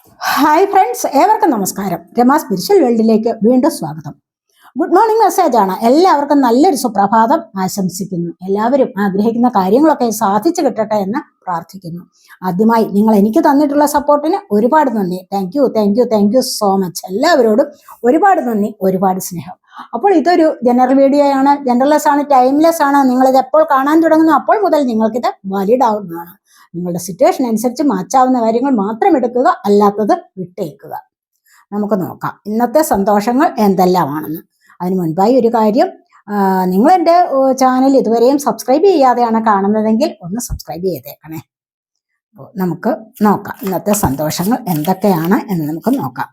Hi friends, ഏവർക്കും നമസ്കാരം. Rama spiritual വേൾഡിലേക്ക് വീണ്ടും സ്വാഗതം. ഗുഡ് മോർണിംഗ് മെസ്സേജാണ്. എല്ലാവർക്കും നല്ലൊരു സുപ്രഭാതം ആശംസിക്കുന്നു. എല്ലാവരും ആഗ്രഹിക്കുന്ന കാര്യങ്ങളൊക്കെ സാധിച്ചു കിട്ടട്ടെ എന്ന് പ്രാർത്ഥിക്കുന്നു. ആദ്യമായി നിങ്ങൾ എനിക്ക് തന്നിട്ടുള്ള സപ്പോർട്ടിന് ഒരുപാട് നന്ദി. Thank you so much. എല്ലാവരോടും ഒരുപാട് നന്ദി, ഒരുപാട് സ്നേഹം. അപ്പോൾ ഇതൊരു ജനറൽ വീഡിയോ ആണ്, ജനറൽലെസ് ആണ്, ടൈംലെസ് ആണ്. നിങ്ങളിത് എപ്പോൾ കാണാൻ തുടങ്ങുന്നു അപ്പോൾ മുതൽ നിങ്ങൾക്കിത് വാലിഡ് ആവുന്നതാണ്. നിങ്ങളുടെ സിറ്റുവേഷൻ അനുസരിച്ച് മാറ്റാവുന്ന കാര്യങ്ങൾ മാത്രം എടുക്കുക, അല്ലാത്തത് വിട്ടേക്കുക. നമുക്ക് നോക്കാം ഇന്നത്തെ സന്തോഷങ്ങൾ എന്തെല്ലാമാണെന്ന്. അതിന് മുൻപായി ഒരു കാര്യം, നിങ്ങൾ എൻ്റെ ചാനൽ ഇതുവരെയും സബ്സ്ക്രൈബ് ചെയ്യാതെയാണ് കാണുന്നതെങ്കിൽ ഒന്ന് സബ്സ്ക്രൈബ് ചെയ്തേക്കണേ. നമുക്ക് നോക്കാം ഇന്നത്തെ സന്തോഷങ്ങൾ എന്തൊക്കെയാണ് എന്ന് നമുക്ക് നോക്കാം.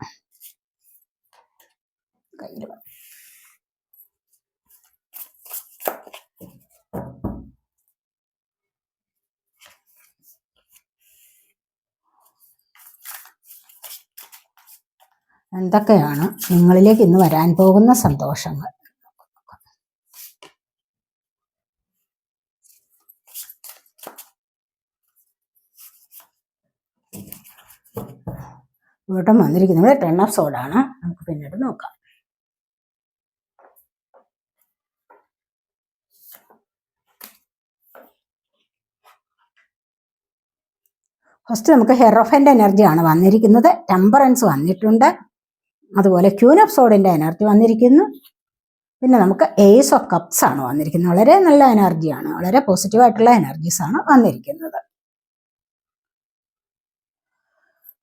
എന്തൊക്കെയാണ് നിങ്ങളിലേക്ക് ഇന്ന് വരാൻ പോകുന്ന സന്തോഷങ്ങൾ? ഇവിടെ വന്നിരിക്കുന്നത് 10 ഓഫ് സോഡാണ്. നമുക്ക് പിന്നീട് നോക്കാം. ഫസ്റ്റ് നമുക്ക് ഹെറോഫൻ്റെ എനർജിയാണ് വന്നിരിക്കുന്നത്. ടെമ്പറൻസ് വന്നിട്ടുണ്ട്. അതുപോലെ ക്യൂൻ ഓഫ് സോഡിൻ്റെ എനർജി വന്നിരിക്കുന്നു. പിന്നെ നമുക്ക് ഏസ് ഓഫ് കപ്സ് ആണ് വന്നിരിക്കുന്നത്. വളരെ നല്ല എനർജിയാണ്, വളരെ പോസിറ്റീവായിട്ടുള്ള എനർജീസ് ആണ് വന്നിരിക്കുന്നത്.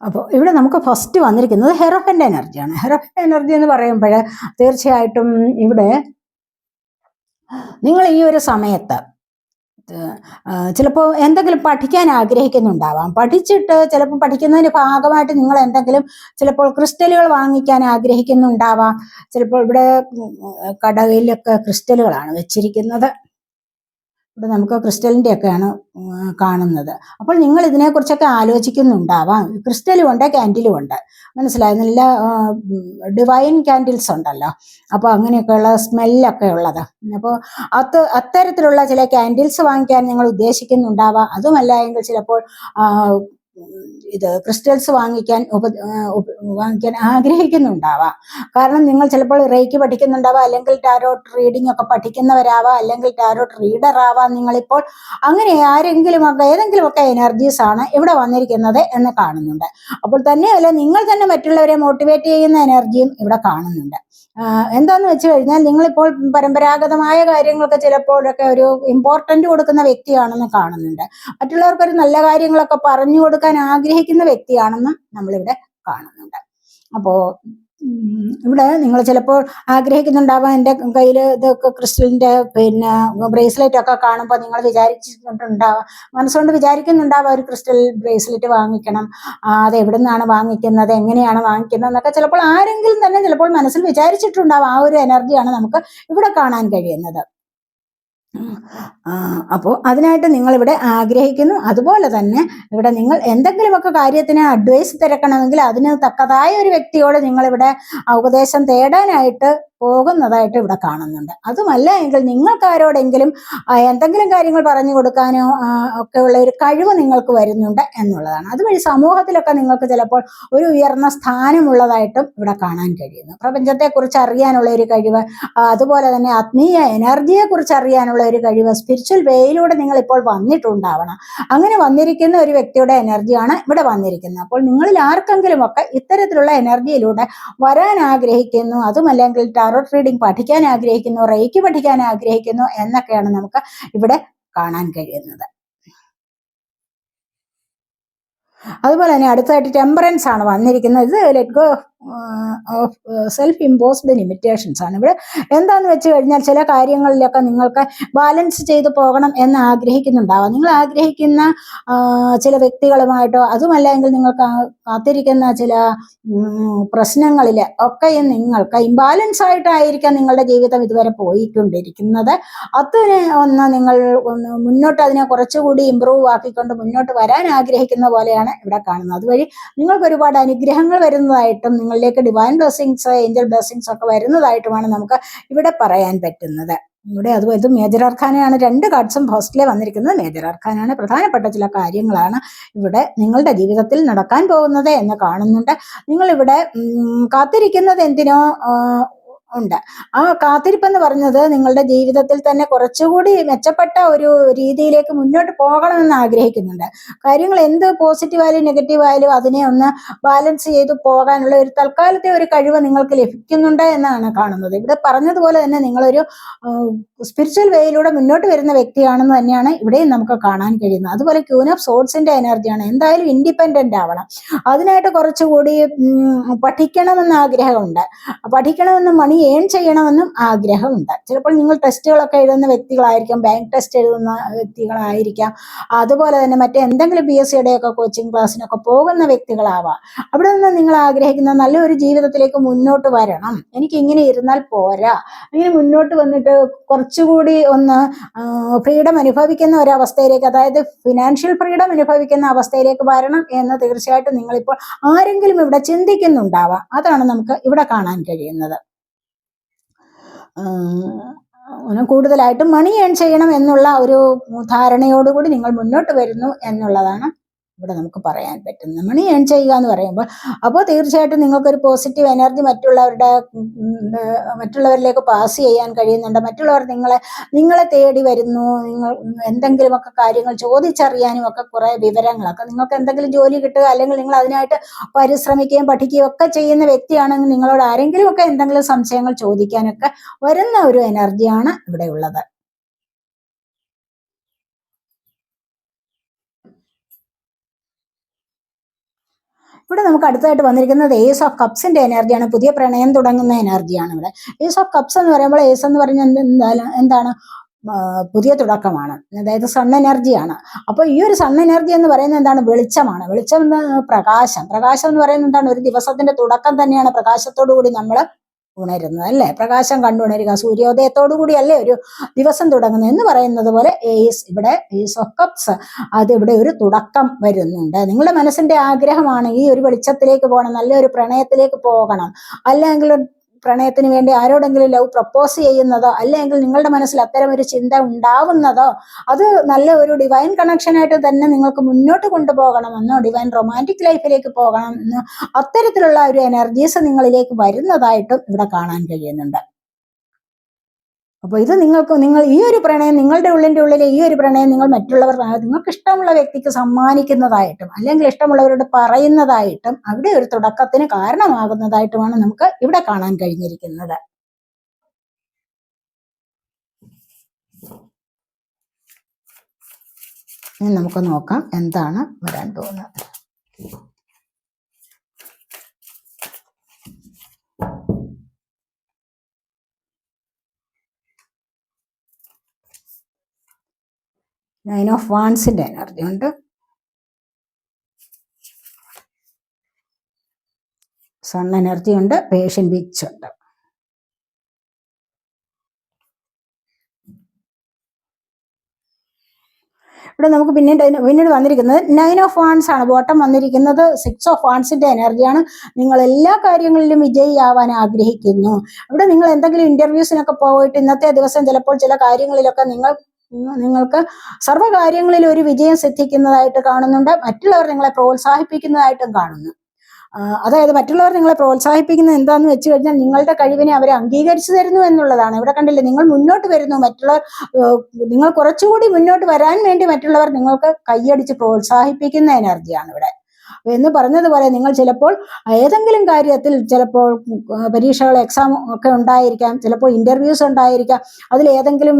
അപ്പോൾ ഇവിടെ നമുക്ക് ഫസ്റ്റ് വന്നിരിക്കുന്നത് ഹെറോഫൻ്റെ എനർജിയാണ്. ഹെറോഫൻ്റെ എനർജി എന്ന് പറയുമ്പോൾ തീർച്ചയായിട്ടും ഇവിടെ നിങ്ങൾ ഈ ഒരു സമയത്ത് ചിലപ്പോൾ എന്തെങ്കിലും പഠിക്കാൻ ആഗ്രഹിക്കുന്നുണ്ടാവാം. പഠിച്ചിട്ട് ചിലപ്പോൾ പഠിക്കുന്നതിന് ഭാഗമായിട്ട് നിങ്ങൾ എന്തെങ്കിലും ചിലപ്പോൾ ക്രിസ്റ്റലുകൾ വാങ്ങിക്കാൻ ആഗ്രഹിക്കുന്നുണ്ടാവാം. ചിലപ്പോൾ ഇവിടെ കടയിലൊക്കെ ക്രിസ്റ്റലുകളാണ് വെച്ചിരിക്കുന്നത്. ഇവിടെ നമുക്ക് ക്രിസ്റ്റലിൻ്റെ ഒക്കെയാണ് കാണുന്നത്. അപ്പോൾ നിങ്ങൾ ഇതിനെക്കുറിച്ചൊക്കെ ആലോചിക്കുന്നുണ്ടാവാം. ക്രിസ്റ്റലും ഉണ്ട്, ക്യാൻഡിലും ഉണ്ട്. മനസ്സിലായി? നല്ല ഡിവൈൻ ക്യാൻഡിൽസ് ഉണ്ടല്ലോ. അപ്പോൾ അങ്ങനെയൊക്കെയുള്ള സ്മെല്ലൊക്കെ ഉള്ളത്. അപ്പോൾ അത്തരത്തിലുള്ള ചില ക്യാൻഡിൽസ് വാങ്ങിക്കാൻ നിങ്ങൾ ഉദ്ദേശിക്കുന്നുണ്ടാവാം. അതുമല്ല എങ്കിൽ ചിലപ്പോൾ ഇത് ക്രിസ്റ്റൽസ് വാങ്ങിക്കാൻ ആഗ്രഹിക്കുന്നുണ്ടാവാം. കാരണം നിങ്ങൾ ചിലപ്പോൾ റേക്ക് പഠിക്കുന്നുണ്ടാവാം, അല്ലെങ്കിൽ ടാരോട്ട് റീഡിംഗ് ഒക്കെ പഠിക്കുന്നവരാവാം, അല്ലെങ്കിൽ ടാരോട്ട് റീഡർ ആവാം നിങ്ങളിപ്പോൾ. അങ്ങനെ ആരെങ്കിലുമൊക്കെ ഏതെങ്കിലുമൊക്കെ എനർജീസ് ആണ് ഇവിടെ വന്നിരിക്കുന്നത് എന്ന് കാണുന്നുണ്ട്. അപ്പോൾ തന്നെയല്ല, നിങ്ങൾ തന്നെ മറ്റുള്ളവരെ മോട്ടിവേറ്റ് ചെയ്യുന്ന എനർജിയും ഇവിടെ കാണുന്നുണ്ട്. എന്താന്ന് വെച്ച് കഴിഞ്ഞാൽ നിങ്ങളിപ്പോൾ പരമ്പരാഗതമായ കാര്യങ്ങൾക്ക് ചിലപ്പോഴൊക്കെ ഒരു ഇമ്പോർട്ടൻ്റ് കൊടുക്കുന്ന വ്യക്തിയാണെന്ന് കാണുന്നുണ്ട്. മറ്റുള്ളവർക്കൊരു നല്ല കാര്യങ്ങളൊക്കെ പറഞ്ഞു കൊടുക്കാൻ ആഗ്രഹിക്കുന്ന വ്യക്തിയാണെന്നും നമ്മളിവിടെ കാണുന്നുണ്ട്. അപ്പോൾ ഇവിടെ നിങ്ങൾ ചിലപ്പോൾ ആഗ്രഹിക്കുന്നുണ്ടാവാം, എൻ്റെ കയ്യിൽ ഇതൊക്കെ ക്രിസ്റ്റലിൻ്റെ ബ്രേസ്ലെറ്റ് ഒക്കെ കാണുമ്പോൾ നിങ്ങൾ വിചാരിച്ചിട്ടുണ്ടാവാം, മനസ്സുകൊണ്ട് വിചാരിക്കുന്നുണ്ടാവാം ഒരു ക്രിസ്റ്റൽ ബ്രേസ്ലെറ്റ് വാങ്ങിക്കണം, അത് എവിടെ നിന്നാണ് വാങ്ങിക്കുന്നത്, എങ്ങനെയാണ് വാങ്ങിക്കുന്നത് എന്നൊക്കെ ചിലപ്പോൾ ആരെങ്കിലും തന്നെ ചിലപ്പോൾ മനസ്സിൽ വിചാരിച്ചിട്ടുണ്ടാവാം. ആ ഒരു എനർജിയാണ് നമുക്ക് ഇവിടെ കാണാൻ കഴിയുന്നത്. അപ്പോൾ അതിനായിട്ട് നിങ്ങളിവിടെ ആഗ്രഹിക്കുന്നു. അതുപോലെ തന്നെ ഇവിടെ നിങ്ങൾ എന്തെങ്കിലുമൊക്കെ കാര്യത്തിന് അഡ്വൈസ് തിരക്കണമെങ്കിൽ അതിന് തക്കതായ ഒരു വ്യക്തിയോട് നിങ്ങളിവിടെ ഉപദേശം തേടാനായിട്ട് പോകുന്നതായിട്ട് ഇവിടെ കാണുന്നുണ്ട്. അതുമല്ല എങ്കിൽ നിങ്ങൾക്ക് ആരോടെങ്കിലും എന്തെങ്കിലും കാര്യങ്ങൾ പറഞ്ഞു കൊടുക്കാനോ ഒക്കെ ഉള്ള ഒരു കഴിവ് നിങ്ങൾക്ക് വരുന്നുണ്ട് എന്നുള്ളതാണ്. അതുവഴി സമൂഹത്തിലൊക്കെ നിങ്ങൾക്ക് ചിലപ്പോൾ ഒരു ഉയർന്ന സ്ഥാനമുള്ളതായിട്ടും ഇവിടെ കാണാൻ കഴിയുന്നു. പ്രപഞ്ചത്തെക്കുറിച്ച് അറിയാനുള്ള ഒരു കഴിവ്, അതുപോലെ തന്നെ ആത്മീയ എനർജിയെ കുറിച്ച് അറിയാനുള്ള ഒരു കഴിവ് സ്പിരിച്വൽ വേയിലൂടെ നിങ്ങൾ ഇപ്പോൾ വന്നിട്ടുണ്ടാവണം. അങ്ങനെ വന്നിരിക്കുന്ന ഒരു വ്യക്തിയുടെ എനർജിയാണ് ഇവിടെ വന്നിരിക്കുന്നത്. അപ്പോൾ നിങ്ങളിൽ ആർക്കെങ്കിലും ഒക്കെ ഇത്തരത്തിലുള്ള എനർജിയിലൂടെ വരാൻ ആഗ്രഹിക്കുന്നു, അതുമല്ലെങ്കിൽ ടാരോട്ട് റീഡിംഗ് പഠിക്കാൻ ആഗ്രഹിക്കുന്നു, റേക്ക് പഠിക്കാൻ ആഗ്രഹിക്കുന്നു എന്നൊക്കെയാണ് നമുക്ക് ഇവിടെ കാണാൻ കഴിയുന്നത്. അതുപോലെ തന്നെ അടുത്തായിട്ട് ടെമ്പറൻസ് ആണ് വന്നിരിക്കുന്നത്. ഇത് let go of self imposed limitations ആണ്. ഇവിടെ എന്താന്ന് വെച്ച് കഴിഞ്ഞാൽ ചില കാര്യങ്ങളിലൊക്കെ നിങ്ങൾക്ക് ബാലൻസ് ചെയ്ത് പോകണം എന്ന് ആഗ്രഹിക്കുന്നുണ്ടാവാം. നിങ്ങൾ ആഗ്രഹിക്കുന്ന ചില വ്യക്തികളുമായിട്ടോ അതുമല്ലെങ്കിൽ നിങ്ങൾക്ക് കാത്തിരിക്കുന്ന ചില പ്രശ്നങ്ങളിൽ ഒക്കെയും നിങ്ങൾക്ക് ഇംബാലൻസ് ആയിട്ടായിരിക്കാം നിങ്ങളുടെ ജീവിതം ഇതുവരെ പോയിക്കൊണ്ടിരിക്കുന്നത്. അതിനെ നിങ്ങൾ മുന്നോട്ട് അതിനെ കുറച്ചുകൂടി ഇമ്പ്രൂവ് ആക്കിക്കൊണ്ട് മുന്നോട്ട് വരാൻ ആഗ്രഹിക്കുന്ന പോലെയാണ് ഇവിടെ കാണുന്നത്. അതുവഴി നിങ്ങൾക്ക് ഒരുപാട് അനുഗ്രഹങ്ങൾ വരുന്നതായിട്ടും നിങ്ങളിലേക്ക് ഡിവൈൻ ബ്ലെസ്സിങ്സ്, ഏഞ്ചൽ ബ്ലെസ്സിങ്സ് ഒക്കെ വരുന്നതായിട്ടുമാണ് നമുക്ക് ഇവിടെ പറയാൻ പറ്റുന്നത്. ഇവിടെ അതുപോലെ ഇത് മേജർ അർക്കാനയാണ്. 2 കാർഡ്സും ഫസ്റ്റിലെ വന്നിരിക്കുന്നത് മേജർ അർക്കാനാണ്. പ്രധാനപ്പെട്ട ചില കാര്യങ്ങളാണ് ഇവിടെ നിങ്ങളുടെ ജീവിതത്തിൽ നടക്കാൻ പോകുന്നത് എന്ന് കാണുന്നുണ്ട്. നിങ്ങളിവിടെ കാത്തിരിക്കുന്നത് എന്തിനോ ഉണ്ട്. ആ കാത്തിരിപ്പെന്ന് പറഞ്ഞത് നിങ്ങളുടെ ജീവിതത്തിൽ തന്നെ കുറച്ചുകൂടി മെച്ചപ്പെട്ട ഒരു രീതിയിലേക്ക് മുന്നോട്ട് പോകണമെന്ന് ആഗ്രഹിക്കുന്നുണ്ട്. കാര്യങ്ങൾ എന്ത് പോസിറ്റീവായാലും നെഗറ്റീവായാലും അതിനെ ഒന്ന് ബാലൻസ് ചെയ്ത് പോകാനുള്ള ഒരു തൽക്കാലത്തെ ഒരു കഴിവ് നിങ്ങൾക്ക് ലഭിക്കുന്നുണ്ട് എന്നാണ് കാണുന്നത്. ഇവിടെ പറഞ്ഞതുപോലെ തന്നെ നിങ്ങളൊരു സ്പിരിച്വൽ വേയിലൂടെ മുന്നോട്ട് വരുന്ന വ്യക്തിയാണെന്ന് തന്നെയാണ് ഇവിടെയും നമുക്ക് കാണാൻ കഴിയുന്നത്. അതുപോലെ ക്യൂൻ ഓഫ് സോർട്സിന്റെ എനർജിയാണ്. എന്തായാലും ഇൻഡിപെൻഡന്റ് ആവണം. അതിനായിട്ട് കുറച്ചുകൂടി പഠിക്കണമെന്ന് ആഗ്രഹമുണ്ട്. പഠിക്കണമെന്ന് മണി ഏൺ ചെയ്യണമെന്നും ആഗ്രഹമുണ്ട്. ചിലപ്പോൾ നിങ്ങൾ ടെസ്റ്റുകളൊക്കെ എഴുതുന്ന വ്യക്തികളായിരിക്കാം, ബാങ്ക് ടെസ്റ്റ് എഴുതുന്ന വ്യക്തികളായിരിക്കാം, അതുപോലെ തന്നെ മറ്റെന്തെങ്കിലും PSCയുടെ ഒക്കെ കോച്ചിങ് ക്ലാസ്സിനൊക്കെ പോകുന്ന വ്യക്തികളാവാം. അവിടെ നിന്ന് നിങ്ങൾ ആഗ്രഹിക്കുന്ന നല്ലൊരു ജീവിതത്തിലേക്ക് മുന്നോട്ട് വരണം. എനിക്ക് ഇങ്ങനെ ഇരുന്നാൽ പോരാ, ഇങ്ങനെ മുന്നോട്ട് വന്നിട്ട് കുറച്ചുകൂടി ഒന്ന് ഫ്രീഡം അനുഭവിക്കുന്ന ഒരവസ്ഥയിലേക്ക്, അതായത് ഫിനാൻഷ്യൽ ഫ്രീഡം അനുഭവിക്കുന്ന അവസ്ഥയിലേക്ക് വരണം എന്ന് തീർച്ചയായിട്ടും നിങ്ങളിപ്പോൾ ആരെങ്കിലും ഇവിടെ ചിന്തിക്കുന്നുണ്ടാവാം. അതാണ് നമുക്ക് ഇവിടെ കാണാൻ കഴിയുന്നത്. കൂടുതലായിട്ടും മണി ഏൺ ചെയ്യണം എന്നുള്ള ഒരു ധാരണയോടുകൂടി നിങ്ങൾ മുന്നോട്ട് വരുന്നു എന്നുള്ളതാണ് ഇവിടെ നമുക്ക് പറയാൻ പറ്റുന്നത്. മണി ഏൺ ചെയ്യുക എന്ന് പറയുമ്പോൾ അപ്പോൾ തീർച്ചയായിട്ടും നിങ്ങൾക്കൊരു പോസിറ്റീവ് എനർജി മറ്റുള്ളവരിലേക്ക് പാസ് ചെയ്യാൻ കഴിയുന്നുണ്ട്. മറ്റുള്ളവർ നിങ്ങളെ തേടി വരുന്നു. നിങ്ങൾ എന്തെങ്കിലുമൊക്കെ കാര്യങ്ങൾ ചോദിച്ചറിയാനും ഒക്കെ കുറേ വിവരങ്ങളൊക്കെ, നിങ്ങൾക്ക് എന്തെങ്കിലും ജോലി കിട്ടുക അല്ലെങ്കിൽ നിങ്ങൾ അതിനായിട്ട് പരിശ്രമിക്കുകയും പഠിക്കുകയും ഒക്കെ ചെയ്യുന്ന വ്യക്തിയാണെങ്കിൽ നിങ്ങളോട് ആരെങ്കിലും ഒക്കെ എന്തെങ്കിലും സംശയങ്ങൾ ചോദിക്കാനൊക്കെ വരുന്ന ഒരു എനർജിയാണ് ഇവിടെ ഉള്ളത്. ഇവിടെ നമുക്ക് അടുത്തായിട്ട് വന്നിരിക്കുന്നത് ഏസ് ഓഫ് കപ്സിന്റെ എനർജിയാണ്. പുതിയ പ്രണയം തുടങ്ങുന്ന എനർജിയാണ് ഇവിടെ. ഏസ് ഓഫ് കപ്സ് എന്ന് പറയുമ്പോൾ ഏസ് എന്ന് പറഞ്ഞാൽ എന്താണ്? പുതിയ തുടക്കമാണ്, അതായത് സൺ എനർജിയാണ്. അപ്പോൾ ഈ ഒരു സൺ എനർജി എന്ന് പറയുന്നത് എന്താണ്? വെളിച്ചമാണ്. വെളിച്ചം എന്ന് പ്രകാശം എന്ന് പറയുന്നത് എന്താണ്? ഒരു ദിവസത്തിന്റെ തുടക്കം തന്നെയാണ് പ്രകാശത്തോടു കൂടി നമ്മൾ ഉണരുന്നത്, അല്ലേ? പ്രകാശം കണ്ടുണരുക, സൂര്യോദയത്തോടു കൂടിയല്ലേ ഒരു ദിവസം തുടങ്ങുന്നത് എന്ന് പറയുന്നത് പോലെ ഇവിടെ ഏസ് ഓഫ് കപ്സ്, അത് ഇവിടെ ഒരു തുടക്കം വരുന്നുണ്ട്. നിങ്ങളുടെ മനസ്സിന്റെ ആഗ്രഹമാണ് ഈ ഒരു വെളിച്ചത്തിലേക്ക് പോകണം, നല്ലൊരു പ്രണയത്തിലേക്ക് പോകണം, അല്ലെങ്കിൽ പ്രണയത്തിന് വേണ്ടി ആരോടെങ്കിലും ലവ് പ്രപ്പോസ് ചെയ്യുന്നതോ, അല്ലെങ്കിൽ നിങ്ങളുടെ മനസ്സിൽ അത്തരം ഒരു ചിന്ത ഉണ്ടാവുന്നതോ, അത് നല്ല ഒരു ഡിവൈൻ കണക്ഷനായിട്ട് തന്നെ നിങ്ങൾക്ക് മുന്നോട്ട് കൊണ്ടുപോകണമെന്നോ, ഡിവൈൻ റൊമാൻറ്റിക് ലൈഫിലേക്ക് പോകണമെന്നോ, അത്തരത്തിലുള്ള ഒരു എനർജീസ് നിങ്ങളിലേക്ക് വരുന്നതായിട്ടും ഇവിടെ കാണാൻ കഴിയുന്നുണ്ട്. അപ്പോൾ ഇത് നിങ്ങൾ ഈ ഒരു പ്രണയം, നിങ്ങളുടെ ഉള്ളിലെ ഈ ഒരു പ്രണയം നിങ്ങൾ നിങ്ങൾക്ക് ഇഷ്ടമുള്ള വ്യക്തിക്ക് സമ്മാനിക്കുന്നതായിട്ടും അല്ലെങ്കിൽ ഇഷ്ടമുള്ളവരോട് പറയുന്നതായിട്ടും അവിടെ ഒരു തുടക്കത്തിന് കാരണമാകുന്നതായിട്ടുമാണ് നമുക്ക് ഇവിടെ കാണാൻ കഴിഞ്ഞിരിക്കുന്നത്. നമുക്ക് നോക്കാം എന്താണ് വരാൻ പോകുന്നത്. നൈൻ ഓഫ് വാൻസിന്റെ എനർജി ഉണ്ട്. സൺ എനർജി ഉണ്ട്. പേഷ്യൻ വിച്ച് ഉണ്ട്. ഇവിടെ നമുക്ക് പിന്നീട് വന്നിരിക്കുന്നത് 9 ഓഫ് വാൻസ് ആണ്. ബോട്ടം വന്നിരിക്കുന്നത് 6 ഓഫ് വാൻസിന്റെ എനർജിയാണ്. നിങ്ങൾ എല്ലാ കാര്യങ്ങളിലും വിജയിയാവാൻ ആഗ്രഹിക്കുന്നു. ഇവിടെ നിങ്ങൾ എന്തെങ്കിലും ഇന്റർവ്യൂസിനൊക്കെ പോയിട്ട് ഇന്നത്തെ ദിവസം ചിലപ്പോൾ ചില കാര്യങ്ങളിലൊക്കെ നിങ്ങൾക്ക് സർവ്വകാര്യങ്ങളിൽ ഒരു വിജയം സിദ്ധിക്കുന്നതായിട്ട് കാണുന്നുണ്ട്. മറ്റുള്ളവർ നിങ്ങളെ പ്രോത്സാഹിപ്പിക്കുന്നതായിട്ടും കാണുന്നു. അതായത് മറ്റുള്ളവർ നിങ്ങളെ പ്രോത്സാഹിപ്പിക്കുന്നത് എന്താന്ന് വെച്ച് കഴിഞ്ഞാൽ നിങ്ങളുടെ കഴിവിനെ അവർ അംഗീകരിച്ചു തരുന്നു എന്നുള്ളതാണ്. ഇവിടെ കണ്ടില്ലേ, നിങ്ങൾ മുന്നോട്ട് വരുന്നു, നിങ്ങൾ കുറച്ചുകൂടി മുന്നോട്ട് വരാൻ വേണ്ടി മറ്റുള്ളവർ നിങ്ങൾക്ക് കൈയടിച്ച് പ്രോത്സാഹിപ്പിക്കുന്ന എനർജിയാണ് ഇവിടെ. എന്ന് പറഞ്ഞതുപോലെ നിങ്ങൾ ചിലപ്പോൾ ഏതെങ്കിലും കാര്യത്തിൽ ചിലപ്പോൾ പരീക്ഷകൾ എക്സാം ഒക്കെ ഉണ്ടായിരിക്കാം, ചിലപ്പോൾ ഇന്റർവ്യൂസ് ഉണ്ടായിരിക്കാം, അതിലേതെങ്കിലും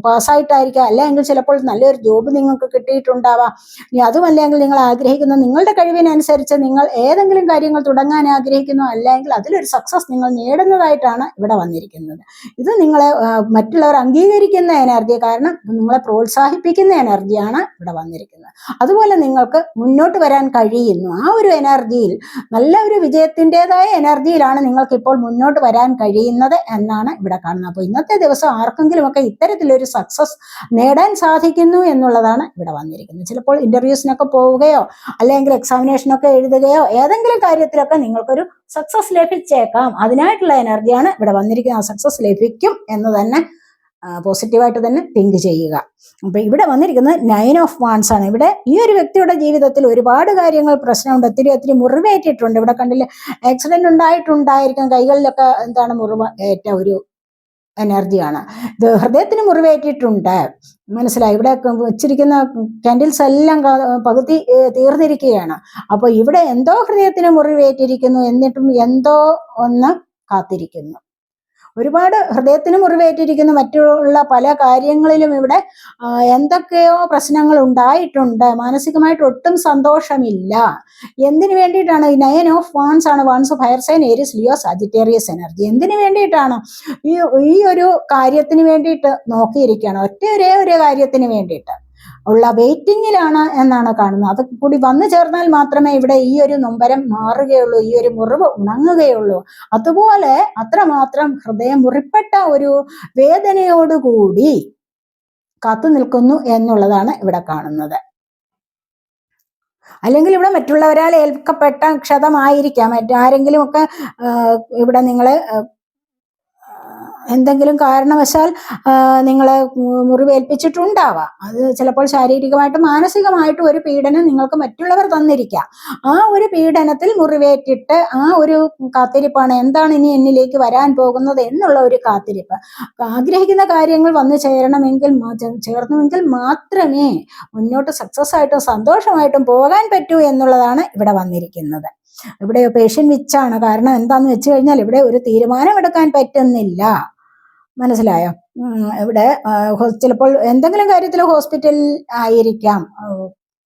പാസ്സായിട്ടായിരിക്കാം, അല്ലെങ്കിൽ ചിലപ്പോൾ നല്ലൊരു ജോബ് നിങ്ങൾക്ക് കിട്ടിയിട്ടുണ്ടാവാം. ഇനി അതുമല്ലെങ്കിൽ നിങ്ങൾ ആഗ്രഹിക്കുന്ന നിങ്ങളുടെ കഴിവിനനുസരിച്ച് നിങ്ങൾ ഏതെങ്കിലും കാര്യങ്ങൾ തുടങ്ങാൻ ആഗ്രഹിക്കുന്നു, അല്ലെങ്കിൽ അതിലൊരു സക്സസ് നിങ്ങൾ നേടുന്നതായിട്ടാണ് ഇവിടെ വന്നിരിക്കുന്നത്. ഇത് നിങ്ങളെ മറ്റുള്ളവർ അംഗീകരിക്കുന്ന എനർജി, കാരണം നിങ്ങളെ പ്രോത്സാഹിപ്പിക്കുന്ന എനർജിയാണ് ഇവിടെ വന്നിരിക്കുന്നത്. അതുപോലെ നിങ്ങൾക്ക് മുന്നോട്ട് വരാൻ കഴിയുന്നു. ആ ഒരു എനർജിയിൽ, നല്ല ഒരു വിജയത്തിൻ്റെതായ എനർജിയിലാണ് നിങ്ങൾക്ക് ഇപ്പോൾ മുന്നോട്ട് വരാൻ കഴിയുന്നത് എന്നാണ് ഇവിടെ കാണുന്നത്. അപ്പോൾ ഇന്നത്തെ ദിവസം ആർക്കെങ്കിലും ഒക്കെ ഇത്തരത്തിലൊരു സക്സസ് നേടാൻ സാധിക്കുന്നു എന്നുള്ളതാണ് ഇവിടെ വന്നിരിക്കുന്നത്. ചിലപ്പോൾ ഇന്റർവ്യൂസിനൊക്കെ പോവുകയോ അല്ലെങ്കിൽ എക്സാമിനേഷനൊക്കെ എഴുതുകയോ ഏതെങ്കിലും കാര്യത്തിലൊക്കെ നിങ്ങൾക്കൊരു സക്സസ് ലഭിച്ചേക്കാം. അതിനായിട്ടുള്ള എനർജിയാണ് ഇവിടെ വന്നിരിക്കുന്നത്. സക്സസ് ലഭിക്കും എന്ന് തന്നെ പോസിറ്റീവായിട്ട് തന്നെ തിങ്ക് ചെയ്യുക. അപ്പൊ ഇവിടെ വന്നിരിക്കുന്നത് 9 ഓഫ് വാൻസ് ആണ്. ഇവിടെ ഈ ഒരു വ്യക്തിയുടെ ജീവിതത്തിൽ ഒരുപാട് കാര്യങ്ങൾ പ്രശ്നമുണ്ട്, ഒത്തിരി മുറിവേറ്റിട്ടുണ്ട്. ഇവിടെ കണ്ടില്ലേ, ആക്സിഡന്റ് ഉണ്ടായിട്ടുണ്ടായിരിക്കും, കൈകളിലൊക്കെ എന്താണ് മുറിവ് ഏറ്റ ഒരു എനർജിയാണ്. ഇത് ഹൃദയത്തിന് മുറിവേറ്റിട്ടുണ്ട്, മനസ്സിലായി. ഇവിടെ വെച്ചിരിക്കുന്ന കാൻഡിൽസ് എല്ലാം പകുതി തീർന്നിരിക്കുകയാണ്. അപ്പൊ ഇവിടെ എന്തോ ഹൃദയത്തിന് മുറിവേറ്റിരിക്കുന്നു, എന്നിട്ടും എന്തോ ഒന്ന് കാത്തിരിക്കുന്നു. ഒരുപാട് ഹൃദയത്തിന് മുറിവേറ്റിരിക്കുന്നു. മറ്റുള്ള പല കാര്യങ്ങളിലും ഇവിടെ എന്തൊക്കെയോ പ്രശ്നങ്ങൾ ഉണ്ടായിട്ടുണ്ട്. മാനസികമായിട്ട് ഒട്ടും സന്തോഷമില്ല. എന്തിനു വേണ്ടിയിട്ടാണ്? 9 ഓഫ് വാൻസ് ആണ്. Wands fire sign, Aries, Leo, Sagittarius energy. എന്തിനു വേണ്ടിയിട്ടാണ്? ഈ ഒരു കാര്യത്തിന് വേണ്ടിയിട്ട് നോക്കിയിരിക്കുകയാണ്. ഒരേ ഒരു കാര്യത്തിന് വേണ്ടിയിട്ട് ഉള്ള വെയിറ്റിങ്ങിലാണ് എന്നാണ് കാണുന്നത്. അത് കൂടി വന്നു ചേർന്നാൽ മാത്രമേ ഇവിടെ ഈ ഒരു നൊമ്പരം മാറുകയുള്ളൂ, ഈ ഒരു മുറിവ് ഉണങ്ങുകയുള്ളൂ. അതുപോലെ അത്രമാത്രം ഹൃദയം മുറിപ്പെട്ട ഒരു വേദനയോടുകൂടി കാത്തു നിൽക്കുന്നു എന്നുള്ളതാണ് ഇവിടെ കാണുന്നത്. അല്ലെങ്കിൽ ഇവിടെ മറ്റുള്ളവരാൽ ഏൽക്കപ്പെട്ട ക്ഷതമായിരിക്കാം. മറ്റാരെങ്കിലും ഒക്കെ ഇവിടെ നിങ്ങളെ എന്തെങ്കിലും കാരണവശാൽ നിങ്ങളെ മുറിവേൽപ്പിച്ചിട്ടുണ്ടാവാം. അത് ചിലപ്പോൾ ശാരീരികമായിട്ടും മാനസികമായിട്ടും ഒരു പീഡനം നിങ്ങൾക്ക് മറ്റുള്ളവർ തന്നിരിക്കാം. ആ ഒരു പീഡനത്തിൽ മുറിവേറ്റിട്ട് ആ ഒരു കാത്തിരിപ്പാണ്, എന്താണ് ഇനി എന്നിലേക്ക് വരാൻ പോകുന്നത് എന്നുള്ള ഒരു കാത്തിരിപ്പ്. ആഗ്രഹിക്കുന്ന കാര്യങ്ങൾ വന്നു ചേർന്നുവെങ്കിൽ മാത്രമേ മുന്നോട്ട് സക്സസ് ആയിട്ടും സന്തോഷമായിട്ടും പോകാൻ പറ്റൂ എന്നുള്ളതാണ് ഇവിടെ വന്നിരിക്കുന്നത്. ഇവിടെ പേഷ്യൻ വിച്ചാണ്. കാരണം എന്താന്ന് വെച്ച് കഴിഞ്ഞാൽ ഇവിടെ ഒരു തീരുമാനം എടുക്കാൻ പറ്റുന്നില്ല, മനസ്സിലായോ? ഇവിടെ ചിലപ്പോൾ എന്തെങ്കിലും കാര്യത്തിൽ ഹോസ്പിറ്റലിൽ ആയിരിക്കാം.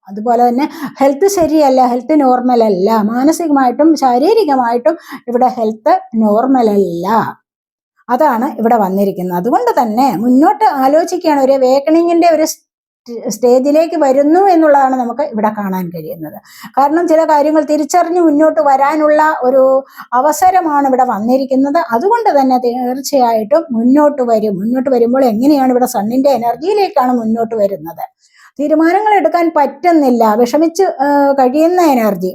അതുപോലെ തന്നെ ഹെൽത്ത് ശരിയല്ല, ഹെൽത്ത് നോർമൽ അല്ല, മാനസികമായിട്ടും ശാരീരികമായിട്ടും ഇവിടെ ഹെൽത്ത് നോർമൽ അല്ല. അതാണ് ഇവിടെ വന്നിരിക്കുന്നത്. അതുകൊണ്ട് തന്നെ മുന്നോട്ട് ആലോചിക്കുകയാണ്, ഒരു അവേക്കണിങ്ങിന്റെ ഒരു സ്റ്റേജിലേക്ക് വരുന്നു എന്നുള്ളതാണ് നമുക്ക് ഇവിടെ കാണാൻ കഴിയുന്നത്. കാരണം ചില കാര്യങ്ങൾ തിരിച്ചറിഞ്ഞ് മുന്നോട്ട് വരാനുള്ള ഒരു അവസരമാണ് ഇവിടെ വന്നിരിക്കുന്നത്. അതുകൊണ്ട് തന്നെ തീർച്ചയായിട്ടും മുന്നോട്ട് വരുമ്പോൾ എങ്ങനെയാണ്? ഇവിടെ സണ്ണിന്റെ എനർജിയിലേക്കാണ് മുന്നോട്ട് വരുന്നത്. തീരുമാനങ്ങൾ എടുക്കാൻ പറ്റുന്നില്ല, വിഷമിച്ച് കഴിയുന്ന എനർജി.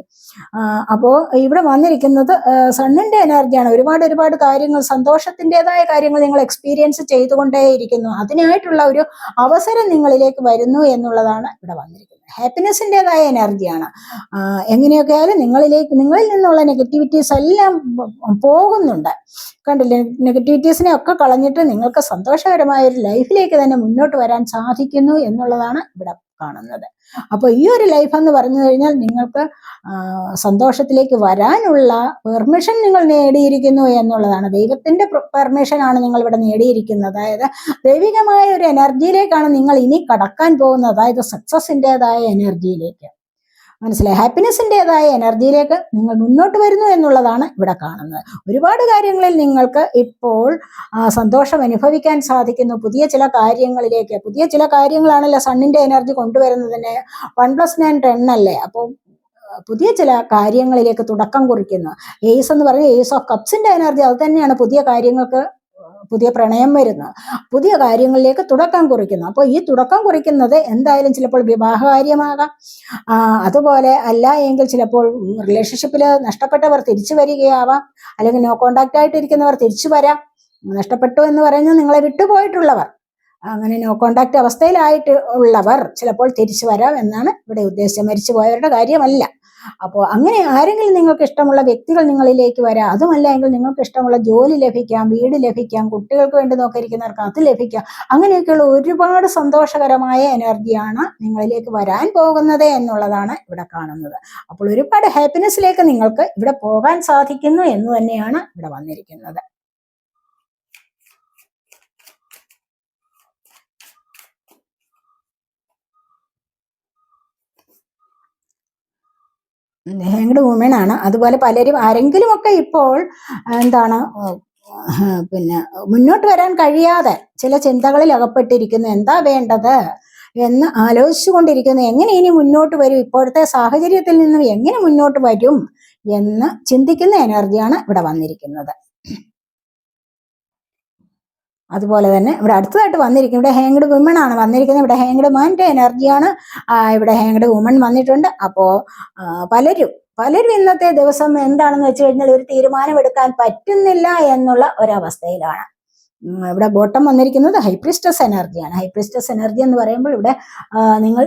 അപ്പോൾ ഇവിടെ വന്നിരിക്കുന്നത് സണ്ണിന്റെ എനർജിയാണ്. ഒരുപാട് കാര്യങ്ങൾ, സന്തോഷത്തിൻ്റെതായ കാര്യങ്ങൾ നിങ്ങൾ എക്സ്പീരിയൻസ് ചെയ്തുകൊണ്ടേയിരിക്കുന്നു. അതിനായിട്ടുള്ള ഒരു അവസരം നിങ്ങളിലേക്ക് വരുന്നു എന്നുള്ളതാണ് ഇവിടെ വന്നിരിക്കുന്നത്. ഹാപ്പിനെസ്സിൻ്റെതായ എനർജിയാണ്. എങ്ങനെയൊക്കെ ആയാലും നിങ്ങളിൽ നിന്നുള്ള നെഗറ്റിവിറ്റീസ് എല്ലാം പോകുന്നുണ്ട്. കണ്ടില്ലേ, നെഗറ്റിവിറ്റീസിനെ ഒക്കെ കളഞ്ഞിട്ട് നിങ്ങൾക്ക് സന്തോഷകരമായ ഒരു ലൈഫിലേക്ക് തന്നെ മുന്നോട്ട് വരാൻ സാധിക്കുന്നു എന്നുള്ളതാണ് ഇവിടെ കാണുന്നത്. അപ്പോൾ ഈ ഒരു ലൈഫ് എന്ന് പറഞ്ഞു കഴിഞ്ഞാൽ നിങ്ങൾക്ക് സന്തോഷത്തിലേക്ക് വരാനുള്ള പെർമിഷൻ നിങ്ങൾ നേടിയിരിക്കുന്നു എന്നുള്ളതാണ്. ദൈവത്തിന്റെ പെർമിഷൻ ആണ് നിങ്ങൾ ഇവിടെ നേടിയിരിക്കുന്നത്. അതായത് ദൈവികമായ ഒരു എനർജിയിലേക്കാണ് നിങ്ങൾ ഇനി കടക്കാൻ പോകുന്നത്. അതായത് സക്സസിൻ്റെതായ എനർജിയിലേക്ക്, മനസ്സിലായി, ഹാപ്പിനെസ്സിൻ്റെതായ എനർജിയിലേക്ക് നിങ്ങൾ മുന്നോട്ട് വരുന്നു എന്നുള്ളതാണ് ഇവിടെ കാണുന്നത്. ഒരുപാട് കാര്യങ്ങളിൽ നിങ്ങൾക്ക് ഇപ്പോൾ സന്തോഷം അനുഭവിക്കാൻ സാധിക്കുന്നു. പുതിയ ചില കാര്യങ്ങളാണല്ലോ സണ്ണിന്റെ എനർജി കൊണ്ടുവരുന്നതിന്. 1+9 10 അല്ലേ? അപ്പോൾ പുതിയ ചില കാര്യങ്ങളിലേക്ക് തുടക്കം കുറിക്കുന്നു. ഏസ് എന്ന് പറഞ്ഞ ഏസ് ഓഫ് കപ്സിന്റെ എനർജി, അത് തന്നെയാണ് പുതിയ കാര്യങ്ങൾക്ക്, പുതിയ പ്രണയം വരുന്നു, പുതിയ കാര്യങ്ങളിലേക്ക് തുടക്കം കുറിക്കുന്നു. അപ്പോൾ ഈ തുടക്കം കുറിക്കുന്നത് എന്തായാലും ചിലപ്പോൾ വിവാഹകാര്യമാകാം, അതുപോലെ അല്ല എങ്കിൽ ചിലപ്പോൾ റിലേഷൻഷിപ്പിൽ നഷ്ടപ്പെട്ടവർ തിരിച്ചു വരികയാവാം, അല്ലെങ്കിൽ നോ കോണ്ടാക്ട് ആയിട്ടിരിക്കുന്നവർ തിരിച്ചു വരാം. നഷ്ടപ്പെട്ടു എന്ന് പറയുന്നത് നിങ്ങളെ വിട്ടുപോയിട്ടുള്ളവർ, അങ്ങനെ നോ കോണ്ടാക്ട് അവസ്ഥയിലായിട്ട് ഉള്ളവർ ചിലപ്പോൾ തിരിച്ചു വരാം എന്നാണ് ഇവിടെ ഉദ്ദേശിച്ചത്. മരിച്ചു പോയവരുടെ കാര്യമല്ല. അപ്പോൾ അങ്ങനെ ആരെങ്കിലും നിങ്ങൾക്ക് ഇഷ്ടമുള്ള വ്യക്തികൾ നിങ്ങളിലേക്ക് വരാം. അതുമല്ല എങ്കിൽ നിങ്ങൾക്ക് ഇഷ്ടമുള്ള ജോലി ലഭിക്കാം, വീട് ലഭിക്കാം, കുട്ടികൾക്ക് വേണ്ടി നോക്കിയിരിക്കുന്നവർക്ക് അത് ലഭിക്കാം. അങ്ങനെയൊക്കെയുള്ള ഒരുപാട് സന്തോഷകരമായ എനർജിയാണ് നിങ്ങളിലേക്ക് വരാൻ പോകുന്നത് എന്നുള്ളതാണ് ഇവിടെ കാണുന്നത്. അപ്പോൾ ഒരുപാട് ഹാപ്പിനെസ്സിലേക്ക് നിങ്ങൾക്ക് ഇവിടെ പോകാൻ സാധിക്കുന്നു എന്ന് തന്നെയാണ് ഇവിടെ വന്നിരിക്കുന്നത്. ഹാങ്ഡ് വുമൺ ആണ്. അതുപോലെ പലരും ആരെങ്കിലുമൊക്കെ ഇപ്പോൾ എന്താണ് പിന്നെ മുന്നോട്ട് വരാൻ കഴിയാതെ ചില ചിന്തകളിൽ അകപ്പെട്ടിരിക്കുന്നു. എന്താ വേണ്ടത് എന്ന് ആലോചിച്ചുകൊണ്ടിരിക്കുന്നു. എങ്ങനെ ഇനി മുന്നോട്ട് വരും, ഇപ്പോഴത്തെ സാഹചര്യത്തിൽ നിന്നും എങ്ങനെ മുന്നോട്ട് വരും എന്ന് ചിന്തിക്കുന്ന എനർജിയാണ് ഇവിടെ വന്നിരിക്കുന്നത്. അതുപോലെ തന്നെ ഇവിടെ അടുത്തതായിട്ട് വന്നിരിക്കുന്നത് ഇവിടെ ഹാങ്ഡ് വുമൺ ആണ് വന്നിരിക്കുന്നത്. ഇവിടെ ഹാങ്ഡ് മാൻ്റെ എനർജിയാണ് ഇവിടെ ഹാങ്ഡ് വുമൺ വന്നിട്ടുണ്ട്. അപ്പോൾ പലരും ഇന്നത്തെ ദിവസം എന്താണെന്ന് വെച്ച് കഴിഞ്ഞാൽ ഒരു തീരുമാനം എടുക്കാൻ പറ്റുന്നില്ല എന്നുള്ള ഒരവസ്ഥയിലാണ്. ഇവിടെ ബോട്ടം വന്നിരിക്കുന്നത് ഹൈപ്രിസ്റ്റസ് എനർജിയാണ്. ഹൈപ്രിസ്റ്റസ് എനർജി എന്ന് പറയുമ്പോൾ ഇവിടെ നിങ്ങൾ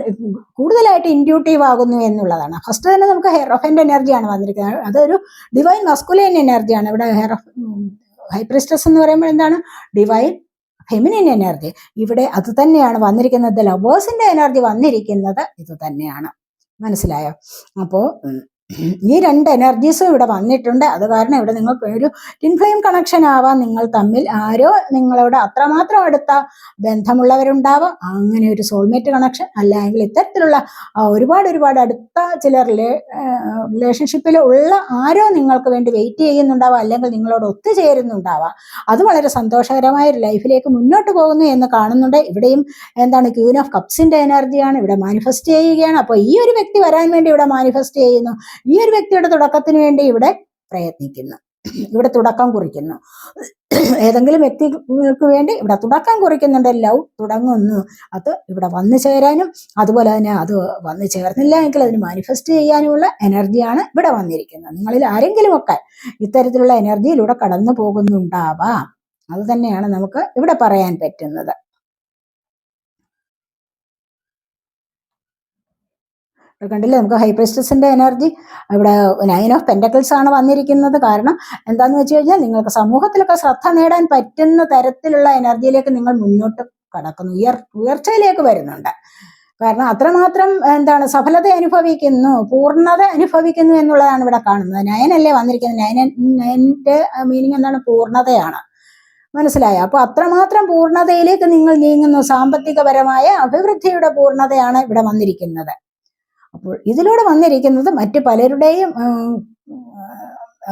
കൂടുതലായിട്ട് ഇൻഡ്യൂട്ടീവ് ആകുന്നു എന്നുള്ളതാണ്. ഫസ്റ്റ് തന്നെ നമുക്ക് ഹെയറോഫൻ്റെ എനർജിയാണ് വന്നിരിക്കുന്നത്. അതൊരു ഡിവൈൻ മസ്കുലൈൻ എനർജിയാണ്. ഇവിടെ ഹൈപ്രിസ്റ്റസ് എന്ന് പറയുമ്പോൾ എന്താണ്? Divine feminine energy. ഇവിടെ അത് തന്നെയാണ് വന്നിരിക്കുന്നത്. ലവേഴ്സിന്റെ എനർജി വന്നിരിക്കുന്നത് ഇത് തന്നെയാണ്. മനസ്സിലായോ? അപ്പോൾ ഈ രണ്ട് എനർജീസും ഇവിടെ വന്നിട്ടുണ്ട്. അത് കാരണം ഇവിടെ നിങ്ങൾക്ക് ഒരു ടിൻ ഫ്ലെയിം കണക്ഷൻ ആവാം. നിങ്ങൾ തമ്മിൽ ആരോ നിങ്ങളോട് അത്രമാത്രം അടുത്ത ബന്ധമുള്ളവരുണ്ടാവാം. അങ്ങനെ ഒരു സോൾമേറ്റ് കണക്ഷൻ, അല്ലെങ്കിൽ ഇത്തരത്തിലുള്ള ഒരുപാട് അടുത്ത ചില റിലേഷൻഷിപ്പിൽ ഉള്ള ആരോ നിങ്ങൾക്ക് വേണ്ടി വെയിറ്റ് ചെയ്യുന്നുണ്ടാവാം, അല്ലെങ്കിൽ നിങ്ങളോട് ഒത്തുചേരുന്നുണ്ടാവാം. അത് വളരെ സന്തോഷകരമായ ഒരു ലൈഫിലേക്ക് മുന്നോട്ട് പോകുന്നു എന്ന് കാണുന്നുണ്ട്. ഇവിടെയും എന്താണ്? ക്വീൻ ഓഫ് കപ്സിന്റെ എനർജിയാണ് ഇവിടെ മാനിഫെസ്റ്റ് ചെയ്യുകയാണ്. അപ്പോൾ ഈ ഒരു വ്യക്തി വരാൻ വേണ്ടി ഇവിടെ മാനിഫെസ്റ്റ് ചെയ്യുന്നു. ഈ ഒരു വ്യക്തിയുടെ തുടക്കത്തിന് വേണ്ടി ഇവിടെ പ്രയത്നിക്കുന്നു, ഇവിടെ തുടക്കം കുറിക്കുന്നു. ഏതെങ്കിലും വ്യക്തികൾക്ക് വേണ്ടി ഇവിടെ തുടക്കം കുറിക്കുന്നുണ്ട്. ലവ് തുടങ്ങുന്നു. അത് ഇവിടെ വന്നു ചേരാനും അതുപോലെ തന്നെ അത് വന്നു ചേർന്നില്ല എങ്കിൽ അതിന് മാനിഫെസ്റ്റ് ചെയ്യാനുമുള്ള എനർജിയാണ് ഇവിടെ വന്നിരിക്കുന്നത്. നിങ്ങളിൽ ആരെങ്കിലുമൊക്കെ ഇത്തരത്തിലുള്ള എനർജിയിലൂടെ കടന്നു പോകുന്നുണ്ടാവാം. അത് തന്നെയാണ് നമുക്ക് ഇവിടെ പറയാൻ പറ്റുന്നത്. കണ്ടില്ലേ, നമുക്ക് ഹൈപ്രിസ്റ്റസിന്റെ എനർജി ഇവിടെ 9 ഓഫ് പെന്റക്കിൾസ് ആണ് വന്നിരിക്കുന്നത്. കാരണം എന്താന്ന് വെച്ച് കഴിഞ്ഞാൽ നിങ്ങൾക്ക് സമൂഹത്തിലൊക്കെ ശ്രദ്ധ നേടാൻ പറ്റുന്ന തരത്തിലുള്ള എനർജിയിലേക്ക് നിങ്ങൾ മുന്നോട്ട് കടക്കുന്നു, ഉയർച്ചയിലേക്ക് വരുന്നുണ്ട്. കാരണം അത്രമാത്രം എന്താണ് സഫലത അനുഭവിക്കുന്നു, പൂർണ്ണത അനുഭവിക്കുന്നു എന്നുള്ളതാണ് ഇവിടെ കാണുന്നത്. 9 അല്ലേ വന്നിരിക്കുന്നത്. 9ന്റെ മീനിങ് എന്താണ്? പൂർണ്ണതയാണ്. മനസ്സിലായോ? അപ്പോൾ അത്രമാത്രം പൂർണ്ണതയിലേക്ക് നിങ്ങൾ നീങ്ങുന്നു. സാമ്പത്തികപരമായ അഭിവൃദ്ധിയുടെ പൂർണ്ണതയാണ് ഇവിടെ വന്നിരിക്കുന്നത്. അപ്പോൾ ഇതിലൂടെ വന്നിരിക്കുന്നത് മറ്റു പലരുടെയും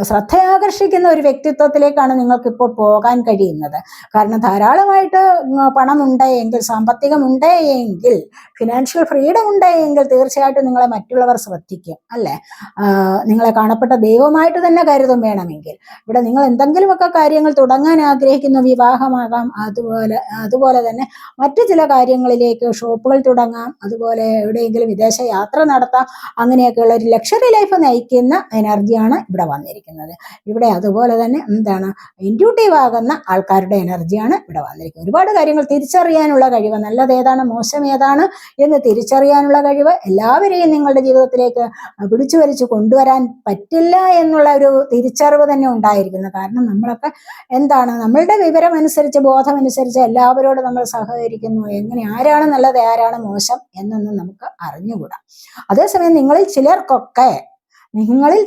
ശ്രദ്ധയാകർഷിക്കുന്ന ഒരു വ്യക്തിത്വത്തിലേക്കാണ് നിങ്ങൾക്ക് ഇപ്പോൾ പോകാൻ കഴിയുന്നത്. കാരണം ധാരാളമായിട്ട് പണമുണ്ടെങ്കിൽ, സാമ്പത്തികമുണ്ടെങ്കിൽ, ഫിനാൻഷ്യൽ ഫ്രീഡം ഉണ്ടെങ്കിൽ തീർച്ചയായിട്ടും നിങ്ങളെ മറ്റുള്ളവർ ശ്രദ്ധിക്കും, അല്ലേ? നിങ്ങളെ കാണപ്പെട്ട ദൈവമായിട്ട് തന്നെ കരുതും വേണമെങ്കിൽ. ഇവിടെ നിങ്ങൾ എന്തെങ്കിലുമൊക്കെ കാര്യങ്ങൾ തുടങ്ങാൻ ആഗ്രഹിക്കുന്ന, വിവാഹമാകാം, അതുപോലെ തന്നെ മറ്റു ചില കാര്യങ്ങളിലേക്ക് ഷോപ്പുകൾ തുടങ്ങാം, അതുപോലെ എവിടെയെങ്കിലും വിദേശ യാത്ര നടത്താം. അങ്ങനെയൊക്കെയുള്ള ഒരു ലക്ഷറി ലൈഫ് നയിക്കുന്ന എനർജിയാണ് ഇവിടെ വന്നിരിക്കുന്നത്. ഇവിടെ അതുപോലെ തന്നെ എന്താണ്? ഇൻഡ്യൂട്ടീവ് ആകുന്ന ആൾക്കാരുടെ എനർജിയാണ് ഇവിടെ വന്നിരിക്കുന്നത്. ഒരുപാട് കാര്യങ്ങൾ തിരിച്ചറിയാനുള്ള കഴിവ്, നല്ലത് ഏതാണ് മോശം ഏതാണ് എന്ന് തിരിച്ചറിയാനുള്ള കഴിവ്, എല്ലാവരെയും നിങ്ങളുടെ ജീവിതത്തിലേക്ക് പിടിച്ചു വലിച്ചു കൊണ്ടുവരാൻ പറ്റില്ല എന്നുള്ള ഒരു തിരിച്ചറിവ് തന്നെ ഉണ്ടായിരിക്കുന്നു. കാരണം നമ്മളൊക്കെ എന്താണ്, നമ്മളുടെ വിവരമനുസരിച്ച്, ബോധമനുസരിച്ച് എല്ലാവരോടും നമ്മൾ സഹകരിക്കുന്നു. എങ്ങനെ, ആരാണ് നല്ലത് ആരാണ് മോശം എന്നൊന്നും നമുക്ക് അറിഞ്ഞുകൂടാ. അതേസമയം നിങ്ങളിൽ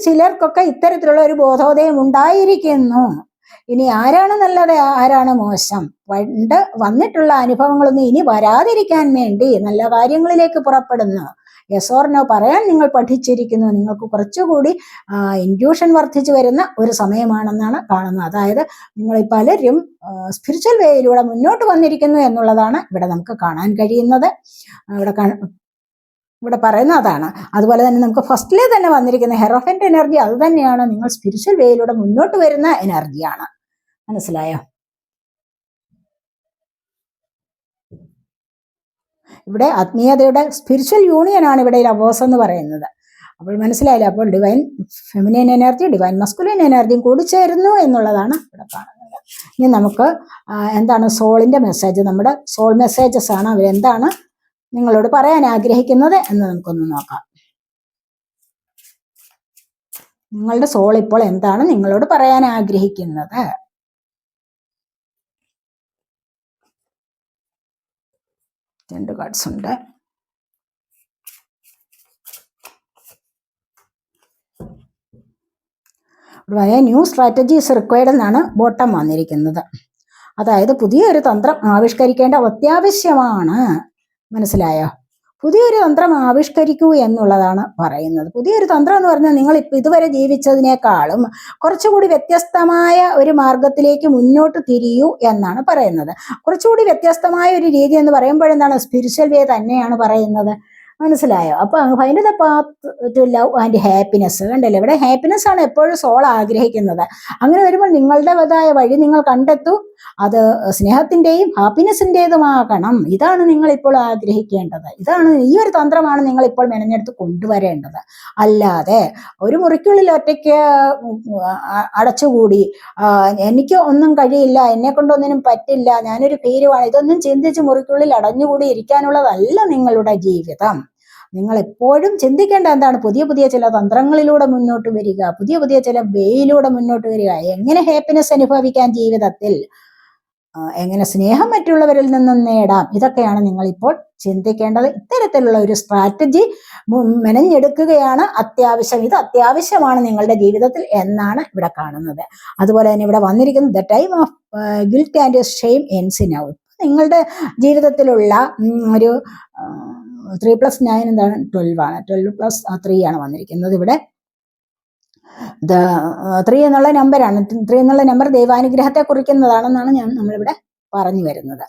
ചിലർക്കൊക്കെ ഇത്തരത്തിലുള്ള ഒരു ബോധോദയം ഉണ്ടായിരിക്കുന്നു. ഇനി ആരാണ് നല്ലത് ആരാണ് മോശം, പണ്ട് വന്നിട്ടുള്ള അനുഭവങ്ങളൊന്നും ഇനി വരാതിരിക്കാൻ വേണ്ടി നല്ല കാര്യങ്ങളിലേക്ക് പുറപ്പെടുന്നു. യെസ് ഓർ നോ പറയാൻ നിങ്ങൾ പഠിച്ചിരിക്കുന്നു. നിങ്ങൾക്ക് കുറച്ചുകൂടി ഇൻഡ്യൂഷൻ വർദ്ധിച്ചു വരുന്ന ഒരു സമയമാണെന്നാണ് കാണുന്നത്. അതായത് നിങ്ങൾ പലരും സ്പിരിച്വൽ വേയിലൂടെ മുന്നോട്ട് വന്നിരിക്കുന്നു എന്നുള്ളതാണ് ഇവിടെ നമുക്ക് കാണാൻ കഴിയുന്നത്. ഇവിടെ പറയുന്ന അതാണ്. അതുപോലെ തന്നെ നമുക്ക് ഫസ്റ്റിലെ തന്നെ വന്നിരിക്കുന്ന ഹെറോഫന്റ് എനർജി അത് തന്നെയാണ്. നിങ്ങൾ സ്പിരിച്വൽ വേയിലൂടെ മുന്നോട്ട് വരുന്ന എനർജിയാണ്. മനസ്സിലായോ? ഇവിടെ ആത്മീയതയുടെ സ്പിരിച്വൽ യൂണിയനാണ് ഇവിടെ ലവേഴ്സ് എന്ന് പറയുന്നത്. അപ്പോൾ മനസ്സിലായില്ലേ? അപ്പോൾ divine feminine energy, divine masculine എനർജിയും കൂടി ചേരുന്നു എന്നുള്ളതാണ് ഇവിടെ കാണുന്നത്. ഇനി നമുക്ക് എന്താണ് സോളിന്റെ മെസ്സേജ്, നമ്മുടെ സോൾ മെസ്സേജസ് ആണ്. അവരെന്താണ് നിങ്ങളോട് പറയാൻ ആഗ്രഹിക്കുന്നത് എന്ന് നമുക്കൊന്ന് നോക്കാം. നിങ്ങളുടെ സോൾ ഇപ്പോൾ എന്താണ് നിങ്ങളോട് പറയാൻ ആഗ്രഹിക്കുന്നത്? രണ്ട് കാർഡ്സ് ഉണ്ട്. ന്യൂ സ്ട്രാറ്റജീസ് റിക്വയർഡ് എന്നാണ് ബോട്ടം വന്നിരിക്കുന്നത്. അതായത് പുതിയൊരു തന്ത്രം ആവിഷ്കരിക്കേണ്ട അത്യാവശ്യമാണ്. മനസ്സിലായോ? പുതിയൊരു തന്ത്രം ആവിഷ്കരിക്കൂ എന്നുള്ളതാണ് പറയുന്നത്. പുതിയൊരു തന്ത്രം എന്ന് പറഞ്ഞാൽ നിങ്ങൾ ഇതുവരെ ജീവിച്ചതിനേക്കാളും കുറച്ചുകൂടി വ്യത്യസ്തമായ ഒരു മാർഗത്തിലേക്ക് മുന്നോട്ട് തിരിയൂ എന്നാണ് പറയുന്നത്. കുറച്ചുകൂടി വ്യത്യസ്തമായ ഒരു രീതി എന്ന് പറയുമ്പോഴെന്താണ്? സ്പിരിച്വൽ വേ തന്നെയാണ് പറയുന്നത്. മനസ്സിലായോ? അപ്പൊ find the path to love and happiness. കണ്ടല്ലേ, ഇവിടെ ഹാപ്പിനെസ് ആണ് എപ്പോഴും സോൾ ആഗ്രഹിക്കുന്നത്. അങ്ങനെ വരുമ്പോൾ നിങ്ങളുടേതായ വഴി നിങ്ങൾ കണ്ടെത്തൂ. അത് സ്നേഹത്തിൻ്റെയും ഹാപ്പിനെസ്സിൻ്റെതുമാകണം. ഇതാണ് നിങ്ങളിപ്പോൾ ആഗ്രഹിക്കേണ്ടത്. ഇതാണ്, ഈ ഒരു തന്ത്രമാണ് നിങ്ങളിപ്പോൾ മെനഞ്ഞെടുത്ത് കൊണ്ടുവരേണ്ടത്. അല്ലാതെ ഒരു മുറിക്കുള്ളിൽ ഒറ്റയ്ക്ക് അടച്ചുകൂടി എനിക്ക് ഒന്നും കഴിയില്ല, എന്നെ കൊണ്ടൊന്നിനും പറ്റില്ല, ഞാനൊരു ഭീരുവാണ്, ഇതൊന്നും ചിന്തിച്ച് മുറിക്കുള്ളിൽ അടഞ്ഞുകൂടി ഇരിക്കാനുള്ളതല്ല നിങ്ങളുടെ ജീവിതം. നിങ്ങൾ എപ്പോഴും ചിന്തിക്കേണ്ട എന്താണ്? പുതിയ പുതിയ ചില തന്ത്രങ്ങളിലൂടെ മുന്നോട്ട് വരിക, പുതിയ പുതിയ ചില വേയിലൂടെ മുന്നോട്ട് വരിക, എങ്ങനെ ഹാപ്പിനെസ് അനുഭവിക്കാൻ ജീവിതത്തിൽ, എങ്ങനെ സ്നേഹം മറ്റുള്ളവരിൽ നിന്നും നേടാം, ഇതൊക്കെയാണ് നിങ്ങളിപ്പോൾ ചിന്തിക്കേണ്ടത്. ഇത്തരത്തിലുള്ള ഒരു സ്ട്രാറ്റജി മെനഞ്ഞെടുക്കുകയാണ് അത്യാവശ്യം. ഇത് അത്യാവശ്യമാണ് നിങ്ങളുടെ ജീവിതത്തിൽ എന്നാണ് ഇവിടെ കാണുന്നത്. അതുപോലെ തന്നെ ഇവിടെ വന്നിരിക്കുന്നത് the time of guilt and shame ends now. നിങ്ങളുടെ ജീവിതത്തിലുള്ള ഒരു 3+9 എന്താണ്? 12 ആണ്. 12+3 ആണ് വന്നിരിക്കുന്നത് ഇവിടെ. 3 എന്നുള്ള നമ്പറാണ്. 3 എന്നുള്ള നമ്പർ ദൈവാനുഗ്രഹത്തെ കുറിക്കുന്നതാണെന്നാണ് നമ്മളിവിടെ പറഞ്ഞു വരുന്നത്.